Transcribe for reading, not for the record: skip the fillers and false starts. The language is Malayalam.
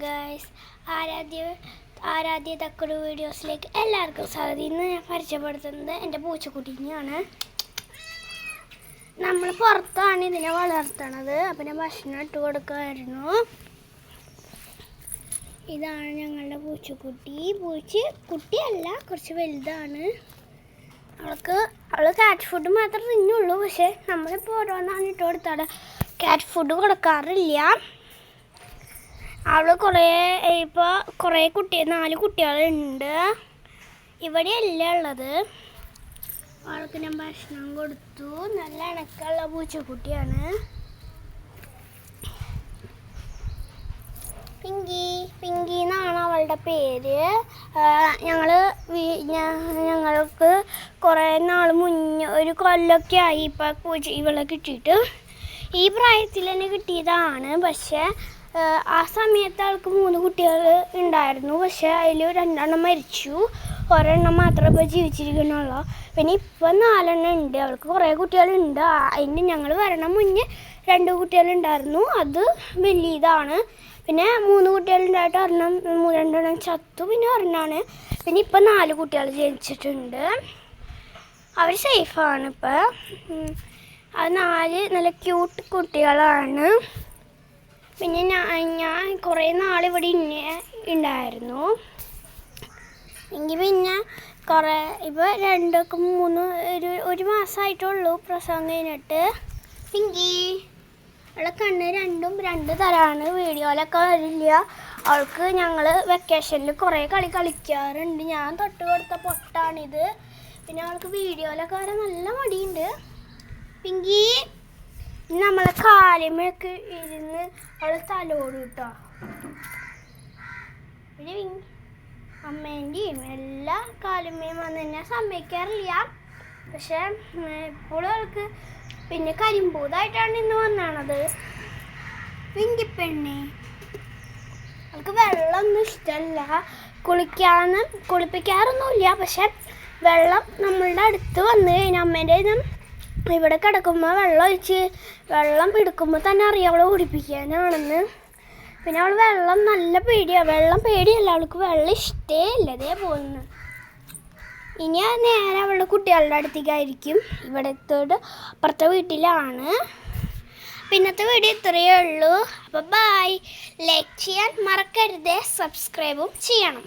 ഗൈസ്, ആരാധ്യ തക്കട് വീഡിയോസിലേക്ക് എല്ലാവർക്കും സ്വാഗതം. ഇന്ന് ഞാൻ പരിചയപ്പെടുത്തുന്നത് എൻ്റെ പൂച്ചക്കുട്ടിനെയാണ്. നമ്മൾ പുറത്താണ് ഇതിനെ വളർത്തണത്. അപ്പം ഞാൻ ഭക്ഷണം ഇട്ട് കൊടുക്കുമായിരുന്നു. ഇതാണ് ഞങ്ങളുടെ പൂച്ചക്കുട്ടിയല്ല, കുറച്ച് വലുതാണ്. അവൾ കാറ്റ് ഫുഡ് മാത്രമേ തിന്നുള്ളൂ. പക്ഷേ നമ്മളിപ്പോൾ ഓരോന്നാണ് ഇട്ട് കൊടുത്താൽ കാറ്റ് ഫുഡ് കൊടുക്കാറില്ല. അവൾ കുറേ 4 കുട്ടികളുണ്ട്. ഇവിടെയല്ല ഉള്ളത്. അവൾക്ക് ഞാൻ ഭക്ഷണം കൊടുത്തു. നല്ല ഇണക്കമുള്ള പൂച്ചക്കുട്ടിയാണ്. പിങ്കി എന്നാണ് അവളുടെ പേര്. ഞങ്ങൾക്ക് കുറേ നാൾ മുന്നേ, ഒരു കൊല്ലമൊക്കെ ആയി ഇപ്പോൾ ഇവളെ കിട്ടിയിട്ട്. ഈ പ്രായത്തിൽ തന്നെ കിട്ടിയതാണ്. പക്ഷേ ആ സമയത്ത് അവൾക്ക് 3 കുട്ടികൾ ഉണ്ടായിരുന്നു. പക്ഷേ അതിൽ 2 മരിച്ചു. ഒരെണ്ണം മാത്രമേ ഇപ്പോൾ ജീവിച്ചിരിക്കുന്നുള്ളൂ. പിന്നെ ഇപ്പം 4 ഉണ്ട്. അവൾക്ക് കുറേ കുട്ടികളുണ്ട്. അതിന് ഞങ്ങൾ വരണം മുന്നേ 2 കുട്ടികളുണ്ടായിരുന്നു. അത് വലിയതാണ്. പിന്നെ 3 കുട്ടികളുണ്ടായിട്ട് 2 ചത്തു. പിന്നെ ഒരെണ്ണമാണ്. പിന്നെ ഇപ്പം 4 കുട്ടികൾ ജനിച്ചിട്ടുണ്ട്. അവർ സേഫാണ് ഇപ്പം. അത് 4 നല്ല ക്യൂട്ട് കുട്ടികളാണ്. പിന്നെ ഞാൻ കുറേ നാൾ ഇവിടെ ഉണ്ടായിരുന്നു. എങ്കിൽ പിന്നെ ഇപ്പോൾ 2-3 മാസമായിട്ടുള്ളൂ പ്രസവം കഴിഞ്ഞിട്ട്. അവളെ കണ്ണ് 2 തരമാണ്. വീഡിയോയിലൊക്കെ വരില്ല. അവൾക്ക് ഞങ്ങൾ വെക്കേഷനിൽ കുറേ കളിക്കാറുണ്ട്. ഞാൻ തൊട്ട് കൊടുത്ത പൊട്ടാണിത്. പിന്നെ അവൾക്ക് വീഡിയോയിലൊക്കെ വരാൻ നല്ല മടിയുണ്ട്. പിങ്കി നമ്മളെ കാലുമൊക്കെ ഇരുന്ന് അവൾ തലോടും കേട്ടോ. പിന്നെ അമ്മേൻ്റെയും എല്ലാ കാലുമേയും വന്ന് എന്നെ സമ്മതിക്കാറില്ല. പക്ഷെ ഇപ്പോഴും അവൾക്ക് പിന്നെ കരിമ്പൂതായിട്ടാണ് ഇന്ന് വന്നാണത്. പിങ്കിപ്പെണ്ണെ അവൾക്ക് വെള്ളമൊന്നും ഇഷ്ടമല്ല. കുളിപ്പിക്കാറൊന്നുമില്ല. പക്ഷെ വെള്ളം നമ്മളുടെ അടുത്ത് വന്ന് കഴിഞ്ഞാൽ അമ്മേൻ്റെ ഇവിടെ കിടക്കുമ്പോൾ വെള്ളം എടുക്കുമ്പോൾ തന്നെ അറിയാം അവളെ കുടിപ്പിക്കാനാണെന്ന്. പിന്നെ അവൾ വെള്ളം നല്ല പേടിയാണ്. വെള്ളം പേടിയല്ല, അവൾക്ക് വെള്ളം ഇഷ്ടേ ഇല്ല. ഇതേ പോകുന്നു. ഇനി നേരെ അവളുടെ കുട്ടികളുടെ അടുത്തേക്കായിരിക്കും. ഇവിടത്തോട് അപ്പുറത്തെ വീട്ടിലാണ്. പിന്നത്തെ വീഡിയോ ഇത്രയേ ഉള്ളൂ. അപ്പോൾ ബൈ. ലൈക്ക് ചെയ്യാൻ മറക്കരുത്. സബ്സ്ക്രൈബും ചെയ്യണം.